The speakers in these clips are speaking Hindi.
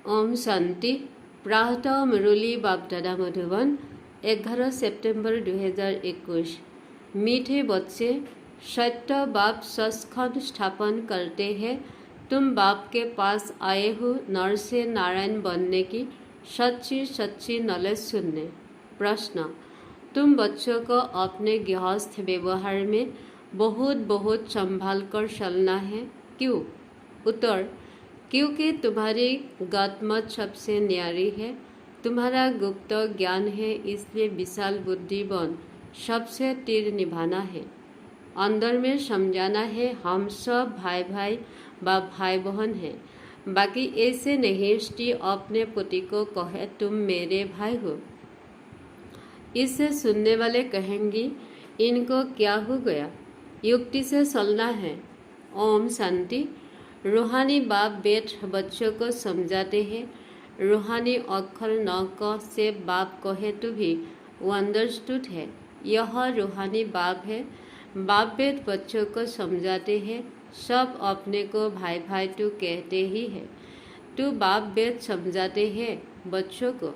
ओम शांति। प्रातः मुरली बाप दादा मधुबन 11 सितंबर 2021। मीठे बच्चे, सत्य बाप सचखंड स्थापन करते हैं। तुम बाप के पास आए हो नर से नारायण बनने की सच्ची सच्ची नॉलेज सुनने। प्रश्न, तुम बच्चों को अपने गृहस्थ व्यवहार में बहुत बहुत संभाल कर चलना है। क्यों? उत्तर, क्योंकि तुम्हारी गतमत सबसे न्यारी है, तुम्हारा गुप्त ज्ञान है, इसलिए विशाल बुद्धि बन सबसे तीर निभाना है। अंदर में समझाना है हम सब भाई भाई व भाई बहन हैं। बाकी ऐसे नहीं कि अपने पति को कहे तुम मेरे भाई हो। इससे सुनने वाले कहेंगे इनको क्या हो गया। युक्ति से चलना है। ओम शांति। रूहानी बाप बेट बच्चों को समझाते हैं। रूहानी अक्षर न क से बाप कहे तो भी वो अंडरस्टूड है। यह रूहानी बाप है। बाप बेट बच्चों को समझाते हैं। सब अपने को भाई भाई तो कहते ही है। तो बाप बेट समझाते हैं बच्चों को।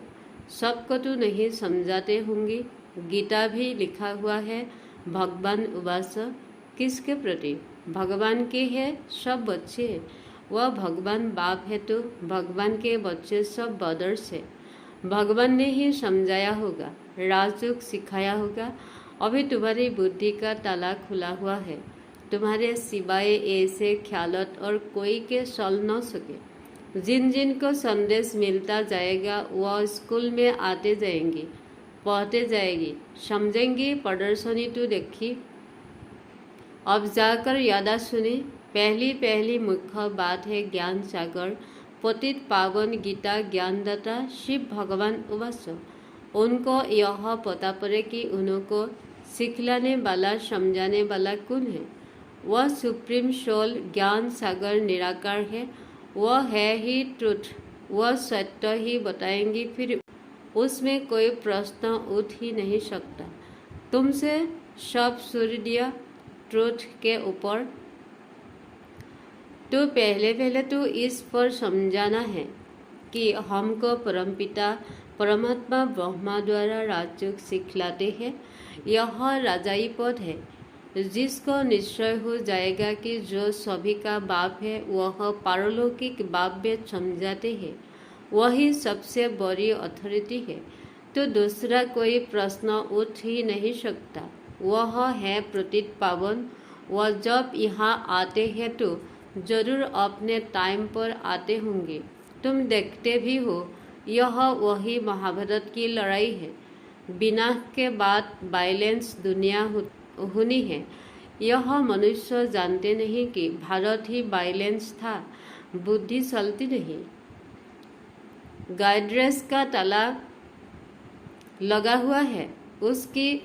सबको तो नहीं समझाते होंगे। गीता भी लिखा हुआ है भगवान उवास। किसके प्रति? भगवान के है सब बच्चे। वह भगवान बाप है तो भगवान के बच्चे सब ब्रदर्स है। भगवान ने ही समझाया होगा, राजयोग सिखाया होगा। अभी तुम्हारी बुद्धि का ताला खुला हुआ है। तुम्हारे सिवाय ऐसे ख्यालत और कोई के चल न सके। जिन जिन को संदेश मिलता जाएगा वह स्कूल में आते जाएंगे, पढ़ते जाएगी, समझेंगे। प्रदर्शनी तो देखी। अब जाकर यादा सुने। पहली मुख्य बात है ज्ञान सागर पतित पावन गीता ज्ञानदाता शिव भगवान उवास। उनको यह पता पड़े कि उनको सिखलाने वाला समझाने वाला कौन है। वह सुप्रीम सोल ज्ञान सागर निराकार है। वह है ही ट्रुथ। वह सत्य ही बताएंगी, फिर उसमें कोई प्रश्न उठ ही नहीं सकता। तुमसे सब सूर्य दिया ट्रुथ के ऊपर। तो पहले तो इस पर समझाना है कि हमको परमपिता परमात्मा ब्रह्मा द्वारा राजयोग सिखलाते हैं। यह राजाई पद है जिसको निश्चय हो जाएगा कि जो सभी का बाप है वह पारलौकिक बाप वेद समझाते हैं। वही सबसे बड़ी अथॉरिटी है। तो दूसरा कोई प्रश्न उठ ही नहीं सकता। वह है प्रतीत पावन। वह जब यहाँ आते हैं तो जरूर अपने टाइम पर आते होंगे। तुम देखते भी हो यह वही महाभारत की लड़ाई है। विनाश के बाद वायलेंस दुनिया होनी है। यह मनुष्य जानते नहीं कि भारत ही वायलेंस था। बुद्धि चलती नहीं। गाइड्रेस का ताला लगा हुआ है। उसकी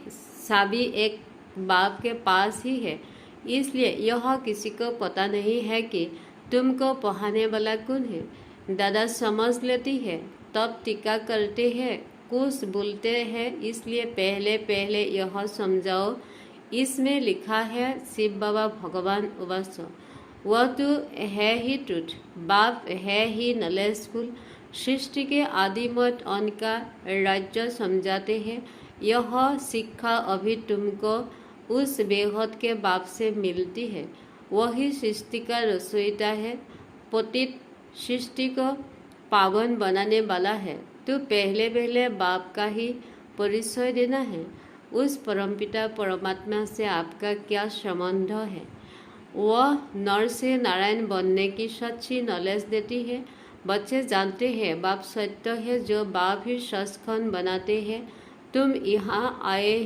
चाबी एक बाप के पास ही है। इसलिए यह किसी को पता नहीं है कि तुमको पढ़ाने वाला कौन है। दादा समझ लेती है तब टीका करते हैं, कुछ बोलते हैं। इसलिए पहले यह समझाओ। इसमें लिखा है शिव बाबा भगवान उवास। वह तो है ही ट्रुथ। बाप है ही नॉलेजफुल। सृष्टि के आदिमत उनका राज्य समझाते हैं। यह शिक्षा अभी तुमको उस बेहद के बाप से मिलती है। वही सृष्टि का रचयिता है। पतित सृष्टि को पावन बनाने वाला है। तो पहले बाप का ही परिचय देना है। उस परमपिता परमात्मा से आपका क्या संबंध है? वह नर से नारायण बनने की सच्ची नॉलेज देती है। बच्चे जानते हैं बाप सत्य है, जो बाप ही सचखंड बनाते हैं। तुम यहाँ आए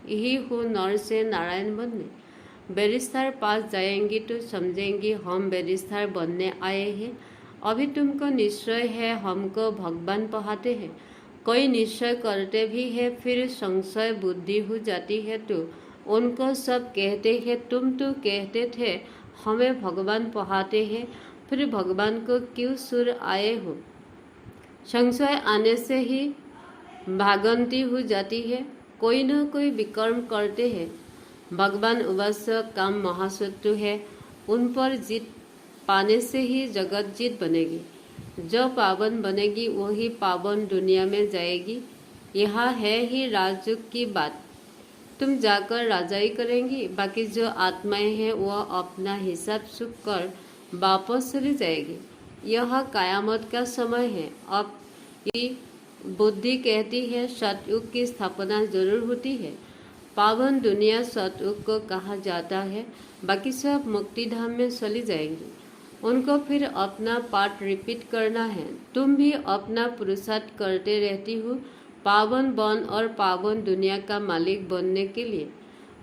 ही हो नर से नारायण बनने। बैरिस्टर पास जाएंगी तो समझेंगी हम बैरिस्टर बनने आए हैं। अभी तुमको निश्चय है हमको भगवान पढ़ाते हैं। कोई निश्चय करते भी है, फिर संशय बुद्धि हो जाती है तो उनको सब कहते हैं तुम तो कहते थे हमें भगवान पढ़ाते हैं, फिर भगवान को क्यों सुर आए हो। संशय आने से ही भागंती हो जाती है। कोई न कोई विकर्म करते हैं। भगवान उवास काम महाशत्रु है। उन पर जीत पाने से ही जगत जीत बनेगी। जो पावन बनेगी वही पावन दुनिया में जाएगी। यह है ही राजयोग की बात। तुम जाकर राजाई करेंगी, बाकी जो आत्माएं हैं वह अपना हिसाब चुक कर वापस चली जाएगी। यह कयामत का समय है। अब ये बुद्धि कहती है सतयुग की स्थापना जरूर होती है। पावन दुनिया सतयुग को कहा जाता है। बाकी सब मुक्ति धाम में चली जाएंगी। उनको फिर अपना पाठ रिपीट करना है। तुम भी अपना पुरुषार्थ करते रहती हो पावन वन और पावन दुनिया का मालिक बनने के लिए।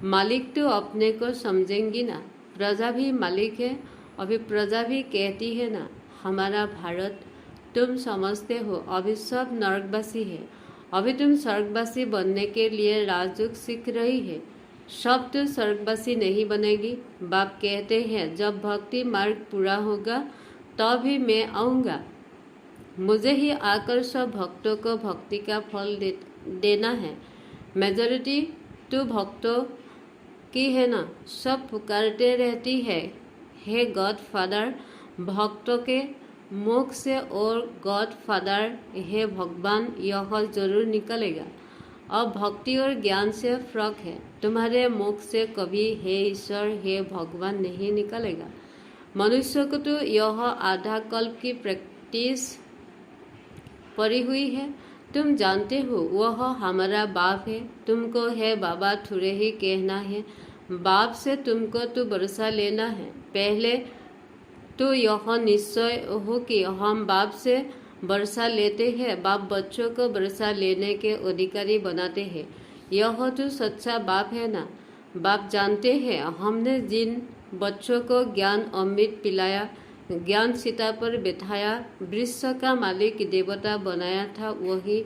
मालिक तो अपने को समझेंगी ना, प्रजा भी मालिक है। अभी प्रजा भी कहती है ना, हमारा भारत तुम समझते हो अभी सब नरकवासी है। अभी तुम स्वर्गवासी बनने के लिए राजयोग सीख रही है। सब तो स्वर्गवासी नहीं बनेगी। बाप कहते हैं जब भक्ति मार्ग पूरा होगा तभी मैं आऊँगा। मुझे ही आकर सब भक्तों को भक्ति का फल देना है। मेजॉरिटी तो भक्तों की है ना। सब पुकारते रहती है हे गॉड फादर भक्तों के मुख से, और गॉड फादर हे भगवान यह जरूर निकलेगा। अब भक्ति और ज्ञान से फर्क है। तुम्हारे मुख से कभी हे ईश्वर हे भगवान नहीं निकलेगा। मनुष्य को तो यह आधा कल्प की प्रैक्टिस पड़ी हुई है। तुम जानते हो वह हमारा बाप है। तुमको है बाबा थोड़े ही कहना है। बाप से तुमको तो भरोसा लेना है। पहले तो यह निश्चय हो कि हम बाप से भरोसा लेते हैं। बाप बच्चों को भरोसा लेने के अधिकारी बनाते हैं। यह तो सच्चा बाप है ना। बाप जानते हैं हमने जिन बच्चों को ज्ञान अमृत पिलाया, ज्ञान सीता पर बैठाया, वृक्ष का मालिक देवता बनाया था, वही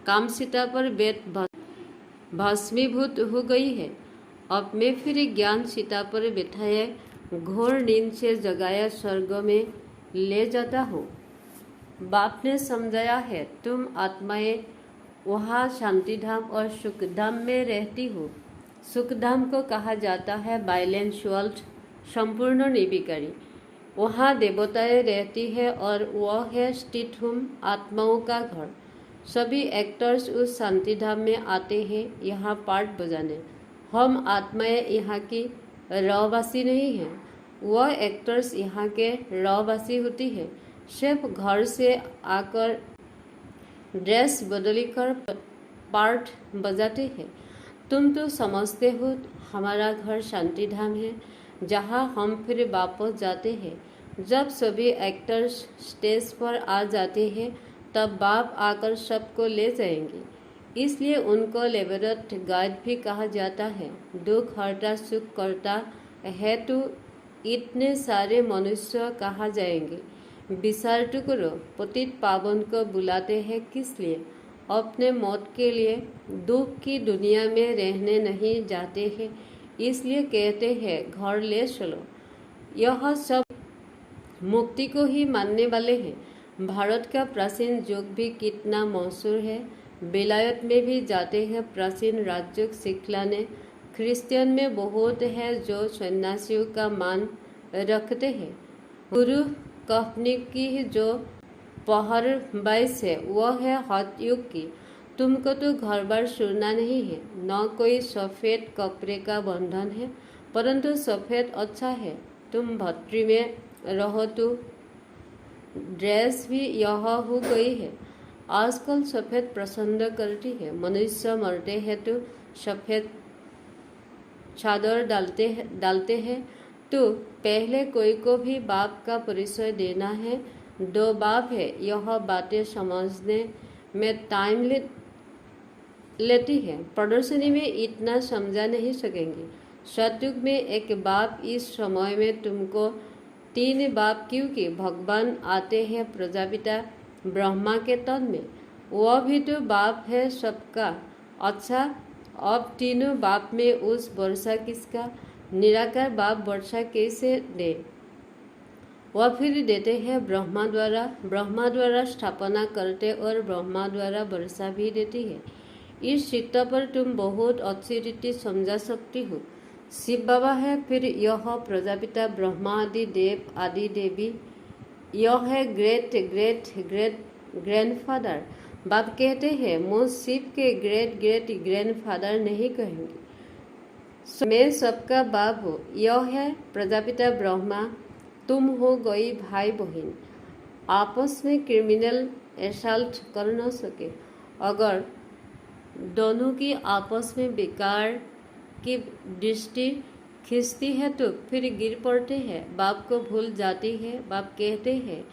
काम सीता पर भस्मीभूत हो गई है। अब मैं फिर ज्ञान सीता पर बैठाए घोर नींद से जगाया स्वर्ग में ले जाता हूँ। बाप ने समझाया है तुम आत्माएं वहाँ शांतिधाम और सुखधाम में रहती हो। सुखधाम को कहा जाता है बैलेंस वर्ल्ड, संपूर्ण निर्विकारी। वहाँ देवताएं रहती है और वह है स्थित होम, आत्माओं का घर। सभी एक्टर्स उस शांतिधाम में आते हैं यहाँ पार्ट बजाने। हम आत्माएं यहाँ की रहवासी नहीं हैं। वह एक्टर्स यहाँ के रहवासी होती है। सिर्फ घर से आकर ड्रेस बदलकर पार्ट बजाते हैं। तुम तो समझते हो हमारा घर शांतिधाम है जहाँ हम फिर वापस जाते हैं। जब सभी एक्टर्स स्टेज पर आ जाते हैं तब बाप आकर सबको ले जाएंगे। इसलिए उनको लेबरट गाइड भी कहा जाता है। दुख हरता सुख करता है तो इतने सारे मनुष्य कहाँ जाएंगे। विचार तो करो, पतित पावन को बुलाते हैं किस लिए? अपने मौत के लिए। दुख की दुनिया में रहने नहीं जाते हैं, इसलिए कहते हैं घर ले चलो। यह सब मुक्ति को ही मानने वाले हैं। भारत का प्राचीन युग भी कितना मशहूर है। बेलायत में भी जाते हैं प्राचीन राजयोग सिखलाने। क्रिश्चियन में बहुत है जो सन्यासियों का मान रखते हैं। गुरु कहने की जो पहर बाईस है वह है हठ युग की। तुमको तो घर बार सुनना नहीं है। न कोई सफ़ेद कपड़े का बंधन है, परंतु सफ़ेद अच्छा है। तुम भट्टी में रहो तो ड्रेस भी यह हो गई है। आजकल सफ़ेद पसंद करती है। मनुष्य मरते हैं तो सफ़ेद चादर डालते हैं। तो पहले कोई को भी बाप का परिचय देना है। दो बाप है, यह बातें समझने में टाइम लेती है। प्रदर्शनी में इतना समझा नहीं सकेंगे। सतयुग में एक बाप, इस समय में तुमको तीन बाप, क्योंकि भगवान आते हैं प्रजापिता ब्रह्मा के तन में। वह भी तो बाप है सबका। अच्छा, अब तीनों बाप में उस वर्षा किसका? निराकार बाप वर्षा कैसे दे? वह फिर देते हैं ब्रह्मा द्वारा। ब्रह्मा द्वारा स्थापना करते और ब्रह्मा द्वारा वर्षा भी देती है। इस चित्त पर तुम बहुत अच्छी रीति समझा सकती हो। शिव बाबा है, फिर यह प्रजापिता ब्रह्मा आदि देव आदि देवी यह है ग्रेट ग्रेट ग्रेट ग्रैंडफादर। बाप कहते हैं मैं शिव के ग्रेट ग्रेट ग्रैंडफादर नहीं कहूँगी, मैं सबका बाप हूँ। यह है प्रजापिता ब्रह्मा, तुम हो गई भाई बहन। आपस में क्रिमिनल एसाल्ट कर न सके। अगर दोनों की आपस में बेकार की दृष्टि खींचती है तो फिर गिर पड़ते हैं, बाप को भूल जाती है। बाप कहते हैं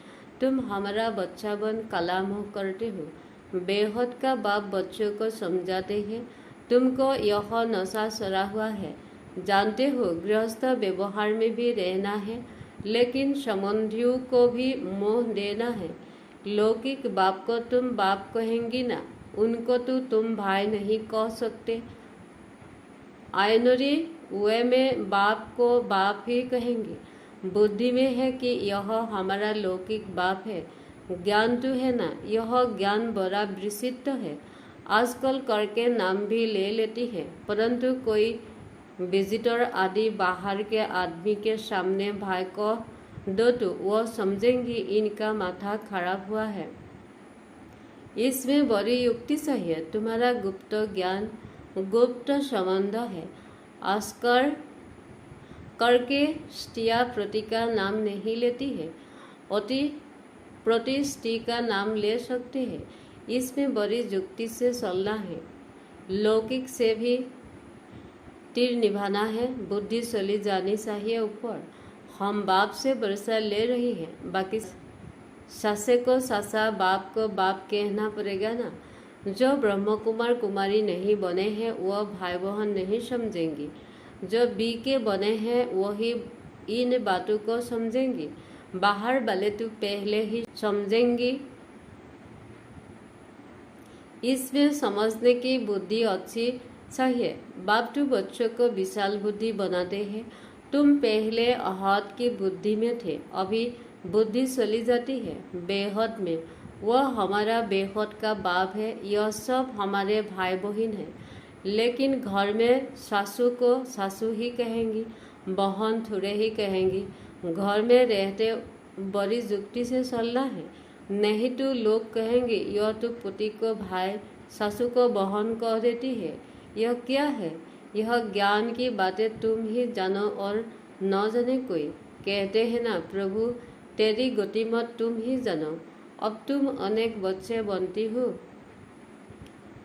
तुम हमारा बच्चा बन कलाम करते हो। बेहद का बाप बच्चों को समझाते हैं तुमको यह नशा चढ़ा हुआ है, जानते हो गृहस्थ व्यवहार में भी रहना है, लेकिन संबंधियों को भी मोह देना है। लौकिक बाप को तुम बाप कहेंगी ना, उनको तो तुम भाई नहीं कह सकते। आयनरी वे में बाप को बाप ही कहेंगे। बुद्धि में है कि यह हमारा लौकिक बाप है, ज्ञान तो है ना, यह ज्ञान बड़ा विचित्र है। आजकल करके नाम भी ले लेती है, परंतु कोई विजिटर आदि बाहर के आदमी के सामने भाई को दो तो वह समझेंगी इनका माथा खराब हुआ है। इसमें बड़ी युक्ति चाहिए। तुम्हारा गुप्त ज्ञान गुप्त संबंध है। आस्कर करके स्त्रियां प्रति का नाम नहीं लेती है, अति प्रति स्त्री का नाम ले सकते हैं। इसमें बड़ी युक्ति से चलना है। लौकिक से भी तीर निभाना है, बुद्धि चली जानी चाहिए ऊपर। हम बाप से वर्षा ले रही है, बाकी सासे को सासा बाप को बाप कहना पड़ेगा ना। जो ब्रह्म कुमार कुमारी नहीं बने हैं वह भाई बहन नहीं समझेंगी, जो बी के बने हैं वही इन बातों को समझेंगी। बाहर वाले तो पहले ही समझेंगी। इसमें समझने की बुद्धि अच्छी चाहिए। बाप तो बच्चों को विशाल बुद्धि बनाते हैं। तुम पहले अहद की बुद्धि में थे, अभी बुद्धि चली जाती है बेहद में। वह हमारा बेहद का बाप है। यह सब हमारे भाई बहन हैं, लेकिन घर में सासू को सासू ही कहेंगी, बहन थोड़े ही कहेंगी। घर में रहते बड़ी युक्ति से चलना है, नहीं तो लोग कहेंगे यह तो पति को भाई सासू को बहन कह देती है। यह क्या है? यह ज्ञान की बातें तुम ही जानो और न जाने कोई। कहते हैं ना प्रभु तेरी गतिमत तुम ही जानो। अब तुम अनेक बच्चे बनती हो,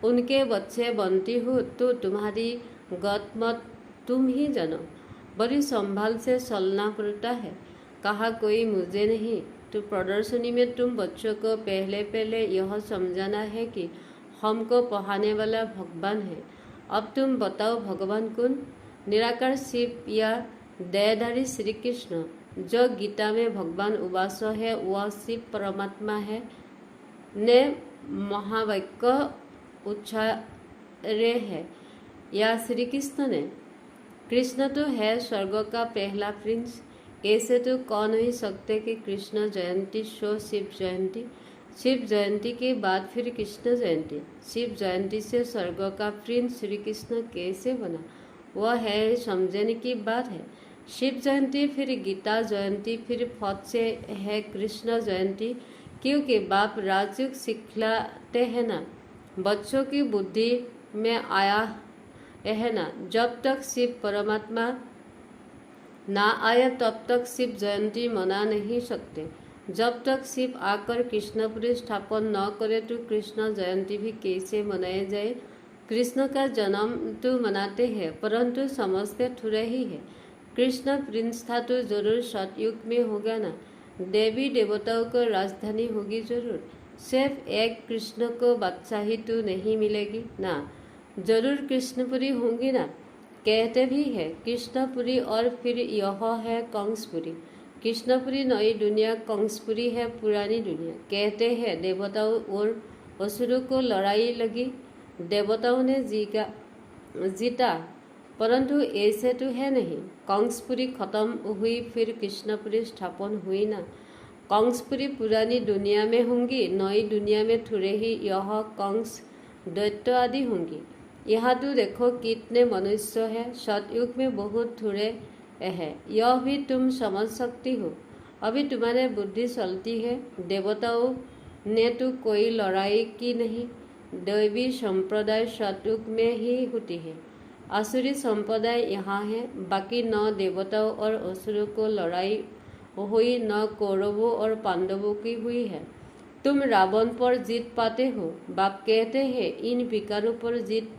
उनके बच्चे बनती हो, तो तुम्हारी गतिमत तुम ही जानो। बड़ी संभाल से चलना पड़ता है। कहा कोई मुझे नहीं, तो प्रदर्शनी में तुम बच्चों को पहले पहले यह समझाना है कि हमको पढ़ाने वाला भगवान है। अब तुम बताओ भगवान कौन? निराकार शिव या दयाधारी श्री कृष्ण? जो गीता में भगवान उवास है वह शिव परमात्मा है ने महावाक्य उच्चारे है या श्री कृष्ण ने? कृष्ण तो है स्वर्ग का पहला प्रिंस। ऐसे तो कह नहीं सकते कि कृष्ण जयंती सो शिव जयंती, शिव जयंती के बाद फिर कृष्ण जयंती। शिव जयंती से स्वर्ग का प्रिंस श्री कृष्ण कैसे बना, वह है समझने की बात है। शिव जयंती फिर गीता जयंती फिर फौज से है कृष्ण जयंती, क्योंकि बाप राजयुग सिखलाते हैं ना, बच्चों की बुद्धि में आया है ना। जब तक शिव परमात्मा ना आया तब तक शिव जयंती मना नहीं सकते। जब तक शिव आकर कृष्णपुरी स्थापन न करे तो कृष्ण जयंती भी कैसे मनाया जाए? कृष्ण का जन्म तो मनाते हैं, परंतु समझते थोड़े ही है। कृष्ण प्रिंस था तो जरूर सतयुग में होगा ना। देवी देवताओं को राजधानी होगी जरूर। सिर्फ एक कृष्ण को बादशाही तो नहीं मिलेगी ना, जरूर कृष्णपुरी होंगी ना। कहते भी है कृष्णपुरी और फिर यह है कंसपुरी। कृष्णपुरी नई दुनिया, कंसपुरी है पुरानी दुनिया। कहते हैं देवताओं और असुरों को लड़ाई लगी, देवताओं ने जीता, परंतु ऐसे तो है नहीं। कंसपुरी खत्म हुई फिर कृष्णपुरी स्थापन हुई ना। कंसपुरी पुरानी दुनिया में होंगी, नई दुनिया में थोड़े ही यह कंस दैत्य आदि होंगी। यहाँ तो देखो कितने मनुष्य है, सतयुग में बहुत थोड़े है, यह भी तुम समझ सकती हो। अभी तुम्हारे बुद्धि चलती है। देवताओं ने तो कोई लड़ाई की नहीं। दैवी संप्रदाय शतुक में ही होती है। आसुरी संप्रदाय यहाँ है। बाकी न देवताओं और असुरों को लड़ाई हुई, न कौरवों और पांडवों की हुई है। तुम रावण पर जीत पाते हो। बाप कहते हैं इन विकारों पर जीत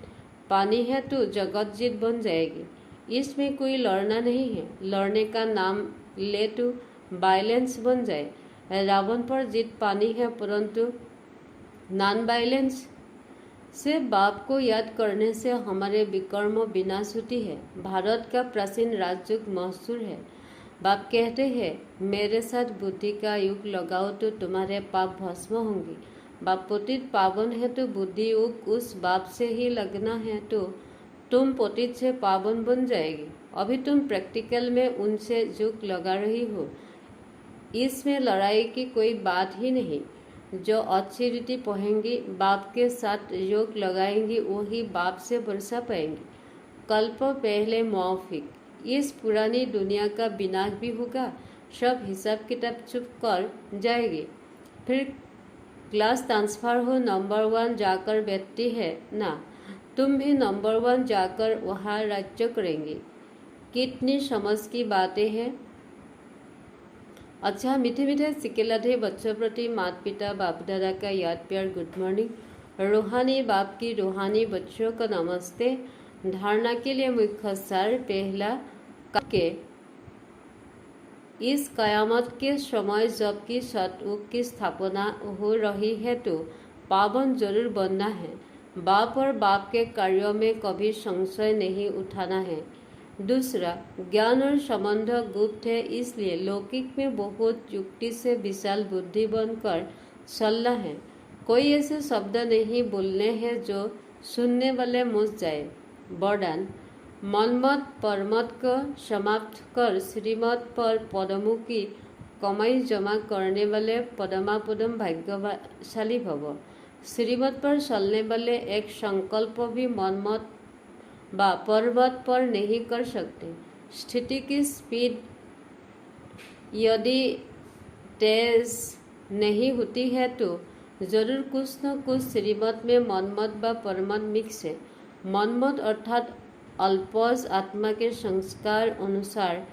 पानी है तो जगत जीत बन जाएगी। इसमें कोई लड़ना नहीं है। लड़ने का नाम ले तो वायलेंस बन जाए। रावण पर जीत पानी है, परंतु नॉन वायलेंस से बाप को याद करने से हमारे विकर्म विनाश होती है। भारत का प्राचीन राजयुग मशहूर है। बाप कहते हैं मेरे साथ बुद्धि का युग लगाओ तो तुम्हारे पाप भस्म होंगे। बाप पतित पावन है तो बुद्धि युग उस बाप से ही लगना है तो तुम पतित से पावन बन जाएगी। अभी तुम प्रैक्टिकल में उनसे युग लगा रही हो। इसमें लड़ाई की कोई बात ही नहीं। जो अच्छी रीति पढ़ेंगी, बाप के साथ योग लगाएंगी, वही बाप से वर्षा पाएंगी। कल्प पहले मौफिक। इस पुरानी दुनिया का विनाश भी होगा। सब हिसाब किताब चुप कर जाएगी। फिर क्लास ट्रांसफर हो नंबर 1 जाकर बैठती है ना। तुम भी नंबर 1 जाकर वहाँ राज्य करेंगे। कितनी समझ की बातें हैं। अच्छा, मीठे मीठे सिकेलाधे बच्चों प्रति माता पिता बाप दादा का याद प्यार गुड मॉर्निंग। रूहानी बाप की रूहानी बच्चों को नमस्ते। धारणा के लिए मुख्य सार पहला के इस कयामत के समय जबकि सतयुग की स्थापना हो रही है तो पावन जरूर बनना है। बाप और बाप के कार्यों में कभी संशय नहीं उठाना है। दूसरा, ज्ञान और संबंध गुप्त है, इसलिए लौकिक में बहुत युक्ति से विशाल बुद्धि बनकर चलना है। कोई ऐसे शब्द नहीं बोलने हैं जो सुनने वाले मुझ जाए। वरदान, मनमत परमत को समाप्त कर श्रीमत पर पदमुखी कमाई जमा करने वाले पदमापदम भाग्यशाली भव। श्रीमत पर चलने वाले एक संकल्प भी मनमत व पर्वत पर नहीं कर सकते। स्थिति की स्पीड यदि तेज नहीं होती है तो जरूर कुछ न कुछ श्रीमत में मनमत व परमत मिक्स है। मनमत अर्थात अल्पज आत्मा के संस्कार अनुसार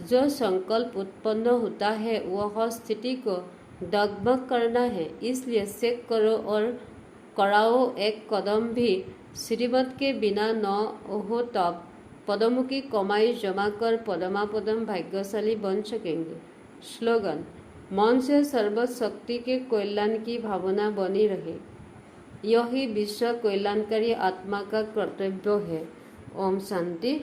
जो संकल्प उत्पन्न होता है वह स्थिति को डगमग करना है। इसलिए चेक करो और कराओ। एक कदम भी श्रीमत के बिना न हो तब पदमुखी कमाई जमा कर पदमापदम भाग्यशाली बन सकेंगे। स्लोगन, मन से सर्वशक्ति के कल्याण की भावना बनी रहे। यही विश्व कल्याणकारी आत्मा का कर्तव्य है। ओम शांति।